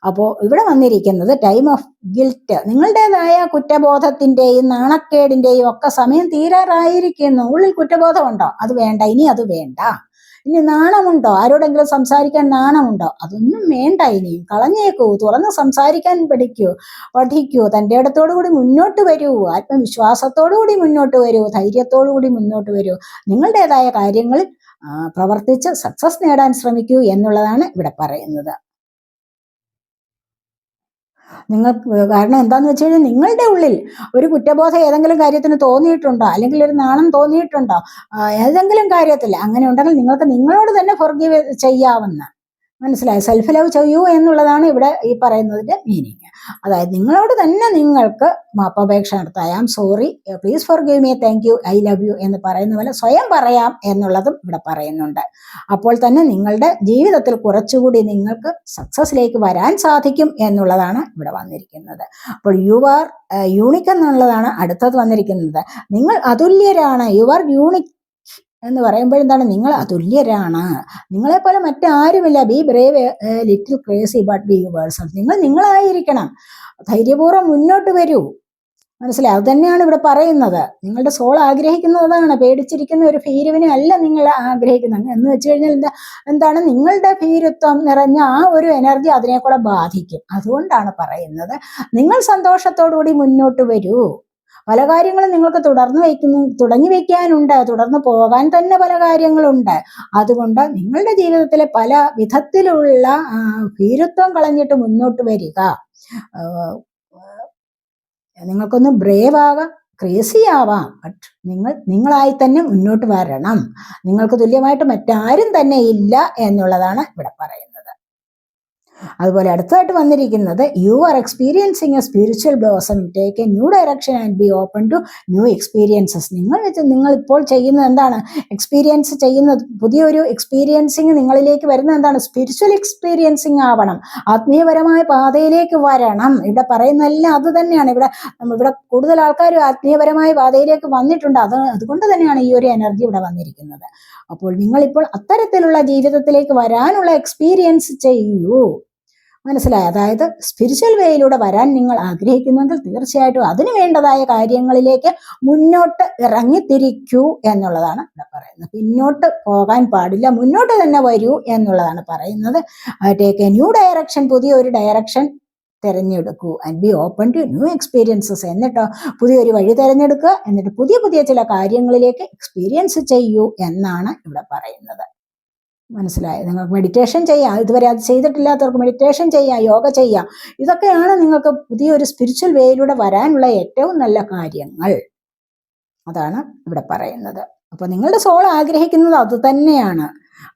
അപ്പോൾ ഇവിടെ വന്നിരിക്കുന്നത് ടൈം ഓഫ് ഗിൽറ്റ്, നിങ്ങളുടേതായ കുറ്റബോധത്തിന്റെയും നാണക്കേടിന്റെയും ഒക്കെ സമയം തീരാറായിരിക്കുന്നു. ഉള്ളിൽ കുറ്റബോധമുണ്ടോ? അത് വേണ്ട, ഇനി അത് വേണ്ട. ഇനി നാണമുണ്ടോ? ആരോടെങ്കിലും സംസാരിക്കാൻ നാണമുണ്ടോ? അതൊന്നും വേണ്ട, ഇനിയും കളഞ്ഞേക്കൂ. തുറന്ന് സംസാരിക്കാൻ പഠിക്കൂ. തൻ്റെ ഇടത്തോടു കൂടി മുന്നോട്ട് വരൂ, ആത്മവിശ്വാസത്തോടു കൂടി മുന്നോട്ട് വരൂ, ധൈര്യത്തോടു കൂടി മുന്നോട്ട് വരൂ. നിങ്ങളുടേതായ കാര്യങ്ങളിൽ പ്രവർത്തിച്ച് സക്സസ് നേടാൻ ശ്രമിക്കൂ എന്നുള്ളതാണ് ഇവിടെ പറയുന്നത്. കാരണം എന്താന്ന് വെച്ച് കഴിഞ്ഞാൽ നിങ്ങളുടെ ഉള്ളിൽ ഒരു കുറ്റബോധം ഏതെങ്കിലും കാര്യത്തിന് തോന്നിയിട്ടുണ്ടോ, അല്ലെങ്കിൽ ഒരു നാണം തോന്നിയിട്ടുണ്ടോ ഏതെങ്കിലും കാര്യത്തിൽ? അങ്ങനെ ഉണ്ടെങ്കിൽ നിങ്ങൾക്ക് നിങ്ങളോട് തന്നെ ഫോർഗീവ് ചെയ്യാവുന്ന, മനസ്സിലായി, സെൽഫ് ലവ് ചെയ്യൂ എന്നുള്ളതാണ് ഇവിടെ ഈ പറയുന്നതിന്റെ മീനിങ്. അതായത് നിങ്ങളോട് തന്നെ നിങ്ങൾക്ക് മാപ്പപേക്ഷ നടത്താം. I am sorry, please forgive me, thank you, I love you എന്ന് പറയുന്ന പോലെ സ്വയം പറയാം എന്നുള്ളതും ഇവിടെ പറയുന്നുണ്ട്. അപ്പോൾ തന്നെ നിങ്ങളുടെ ജീവിതത്തിൽ കുറച്ചുകൂടി നിങ്ങൾക്ക് സക്സസിലേക്ക് വരാൻ സാധിക്കും എന്നുള്ളതാണ് ഇവിടെ വന്നിരിക്കുന്നത്. അപ്പോൾ യു ആർ യൂണിക് എന്നുള്ളതാണ് അടുത്തത് വന്നിരിക്കുന്നത്. നിങ്ങൾ അതുല്യരാണ്. യു ആർ യൂണിക് എന്ന് പറയുമ്പോഴെന്താണ്? നിങ്ങൾ അതുല്യരാണ്, നിങ്ങളെപ്പോലെ മറ്റാരുമില്ല. Be brave, little crazy, but B yourself. നിങ്ങൾ നിങ്ങളായിരിക്കണം. ധൈര്യപൂർവ്വം മുന്നോട്ട് വരൂ, മനസ്സിലായി. അത് തന്നെയാണ് ഇവിടെ പറയുന്നത്. നിങ്ങളുടെ സോൾ ആഗ്രഹിക്കുന്നതാണ്. പേടിച്ചിരിക്കുന്ന ഒരു ഭീരുവിനെ അല്ല നിങ്ങൾ ആഗ്രഹിക്കുന്നത്. എന്ന് വെച്ച് കഴിഞ്ഞാൽ എന്താണ്? നിങ്ങളുടെ ഭീരുത്വം നിറഞ്ഞ ആ ഒരു എനർജി അതിനെ കൂടെ ബാധിക്കും. അതുകൊണ്ടാണ് പറയുന്നത് നിങ്ങൾ സന്തോഷത്തോടുകൂടി മുന്നോട്ട് വരൂ. പല കാര്യങ്ങളും നിങ്ങൾക്ക് തുടങ്ങി വയ്ക്കാനുണ്ട്, തുടർന്ന് പോകാൻ തന്നെ പല കാര്യങ്ങളുണ്ട്. അതുകൊണ്ട് നിങ്ങളുടെ ജീവിതത്തിലെ പല വിധത്തിലുള്ള ഭീരുത്വം കളഞ്ഞിട്ട് മുന്നോട്ട് വരിക. നിങ്ങൾക്കൊന്ന് ബ്രേവ് ആകാം, ക്രേസി ആവാം, ബട്ട് നിങ്ങളായി തന്നെ മുന്നോട്ട് വരണം. നിങ്ങൾക്ക് തുല്യമായിട്ട് മറ്റാരും തന്നെ ഇല്ല എന്നുള്ളതാണ് ഇവിടെ പറയുന്നത്. അതുപോലെ അടുത്തതായിട്ട് വന്നിരിക്കുന്നത് you are experiencing a spiritual blossoming, take a new direction and be open to new experiences. നിങ്ങൾ ഇപ്പോൾ ചെയ്യുന്നത് എന്താണ്? എക്സ്പീരിയൻസ് ചെയ്യുന്നത്, പുതിയൊരു എക്സ്പീരിയൻസിങ് നിങ്ങളിലേക്ക് വരുന്നത് എന്താണ്? സ്പിരിച്വൽ എക്സ്പീരിയൻസിങ് ആവണം, ആത്മീയപരമായ പാതയിലേക്ക് വരണം. ഇവിടെ പറയുന്നതെല്ലാം അത് തന്നെയാണ്. ഇവിടെ കൂടുതൽ ആൾക്കാർ ആത്മീയപരമായ പാതയിലേക്ക് വന്നിട്ടുണ്ട്. അതുകൊണ്ട് തന്നെയാണ് ഈ ഒരു എനർജി ഇവിടെ വന്നിരിക്കുന്നത്. അപ്പോൾ നിങ്ങളിപ്പോൾ അത്തരത്തിലുള്ള ജീവിതത്തിലേക്ക് വരാനുള്ള എക്സ്പീരിയൻസ് ചെയ്യൂ, മനസ്സിലായി. അതായത് സ്പിരിച്വൽ വേയിലൂടെ വരാൻ നിങ്ങൾ ആഗ്രഹിക്കുന്നെങ്കിൽ തീർച്ചയായിട്ടും അതിന് വേണ്ടതായ കാര്യങ്ങളിലേക്ക് മുന്നോട്ട് ഇറങ്ങിത്തിരിക്കൂ എന്നുള്ളതാണ് ഇവിടെ പറയുന്നത്. പിന്നോട്ട് പോകാൻ പാടില്ല, മുന്നോട്ട് തന്നെ വരൂ എന്നുള്ളതാണ് പറയുന്നത്. ടേക്ക് എ ന്യൂ ഡയറക്ഷൻ, പുതിയൊരു ഡയറക്ഷൻ തിരഞ്ഞെടുക്കൂ. And be open to new experiences. എന്നിട്ടോ പുതിയൊരു വഴി തിരഞ്ഞെടുക്കുക. എന്നിട്ട് പുതിയ പുതിയ ചില കാര്യങ്ങളിലേക്ക് എക്സ്പീരിയൻസ് ചെയ്യൂ എന്നാണ് ഇവിടെ പറയുന്നത്. മനസ്സിലായി. നിങ്ങൾക്ക് മെഡിറ്റേഷൻ ചെയ്യാം, ഇതുവരെ അത് ചെയ്തിട്ടില്ലാത്തവർക്ക് മെഡിറ്റേഷൻ ചെയ്യാം, യോഗ ചെയ്യാം. ഇതൊക്കെയാണ് നിങ്ങൾക്ക് പുതിയൊരു സ്പിരിച്വൽ വേയിലൂടെ വരാനുള്ള ഏറ്റവും നല്ല കാര്യങ്ങൾ. അതാണ് ഇവിടെ പറയുന്നത്. അപ്പോൾ നിങ്ങളുടെ സോൾ ആഗ്രഹിക്കുന്നത് അത് തന്നെയാണ്.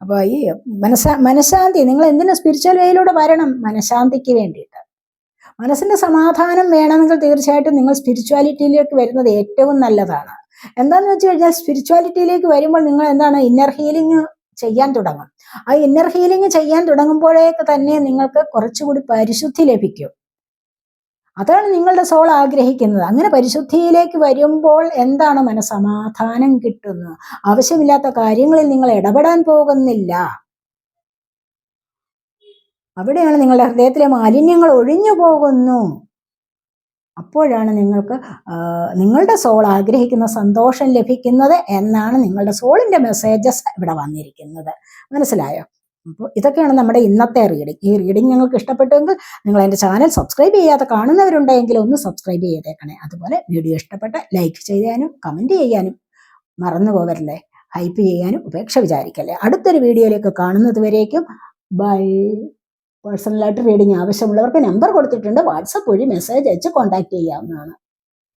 അപ്പോൾ ഈ മനഃശാന്തി, നിങ്ങൾ എന്തിനു സ്പിരിച്വൽ വേയിലൂടെ വരണം? മനഃശാന്തിക്ക് വേണ്ടിയിട്ട്. മനസ്സിന്റെ സമാധാനം വേണമെങ്കിൽ തീർച്ചയായിട്ടും നിങ്ങൾ സ്പിരിച്വാലിറ്റിയിലേക്ക് വരുന്നത് ഏറ്റവും നല്ലതാണ്. എന്താന്ന് വെച്ച് കഴിഞ്ഞാൽ സ്പിരിച്വാലിറ്റിയിലേക്ക് വരുമ്പോൾ നിങ്ങൾ എന്താണ്? ഇന്നർ ഹീലിംഗ് ചെയ്യാൻ തുടങ്ങും. ആ ഇന്നർ ഹീലിംഗ് ചെയ്യാൻ തുടങ്ങുമ്പോഴേക്ക് തന്നെ നിങ്ങൾക്ക് കുറച്ചുകൂടി പരിശുദ്ധി ലഭിക്കും. അതാണ് നിങ്ങളുടെ സോൾ ആഗ്രഹിക്കുന്നത്. അങ്ങനെ പരിശുദ്ധിയിലേക്ക് വരുമ്പോൾ എന്താണ്? മനസ്സമാധാനം കിട്ടുന്നു. ആവശ്യമില്ലാത്ത കാര്യങ്ങളിൽ നിങ്ങൾ ഇടപെടാൻ പോകുന്നില്ല. അവിടെയാണ് നിങ്ങളുടെ ഹൃദയത്തിലെ മാലിന്യങ്ങൾ ഒഴിഞ്ഞു പോകുന്നു. അപ്പോഴാണ് നിങ്ങൾക്ക് നിങ്ങളുടെ സോൾ ആഗ്രഹിക്കുന്ന സന്തോഷം ലഭിക്കുന്നത് എന്നാണ് നിങ്ങളുടെ സോളിന്റെ മെസ്സേജസ് ഇവിടെ വന്നിരിക്കുന്നത്. മനസ്സിലായോ? അപ്പോൾ ഇതൊക്കെയാണ് നമ്മുടെ ഇന്നത്തെ റീഡിംഗ്. ഈ റീഡിംഗ് നിങ്ങൾക്ക് ഇഷ്ടപ്പെട്ടെങ്കിൽ നിങ്ങൾ എൻ്റെ ചാനൽ സബ്സ്ക്രൈബ് ചെയ്യാതെ കാണുന്നവരുണ്ടെങ്കിൽ ഒന്ന് സബ്സ്ക്രൈബ് ചെയ്തേക്കണേ. അതുപോലെ വീഡിയോ ഇഷ്ടപ്പെട്ട ലൈക്ക് ചെയ്യാനും കമൻറ്റ് ചെയ്യാനും മറന്നു പോകരുതേ. ഹൈപ്പ് ചെയ്യാനും ഉപേക്ഷ വിചാരിക്കല്ലേ. അടുത്തൊരു വീഡിയോയിലേക്ക് കാണുന്നത് വരേക്കും ബൈ. പേഴ്സണലായിട്ട് റീഡിംഗ് ആവശ്യമുള്ളവർക്ക് നമ്പർ കൊടുത്തിട്ടുണ്ട്, വാട്സപ്പ് വഴി മെസ്സേജ് അയച്ച് കോൺടാക്ട് ചെയ്യാവുന്നതാണ്.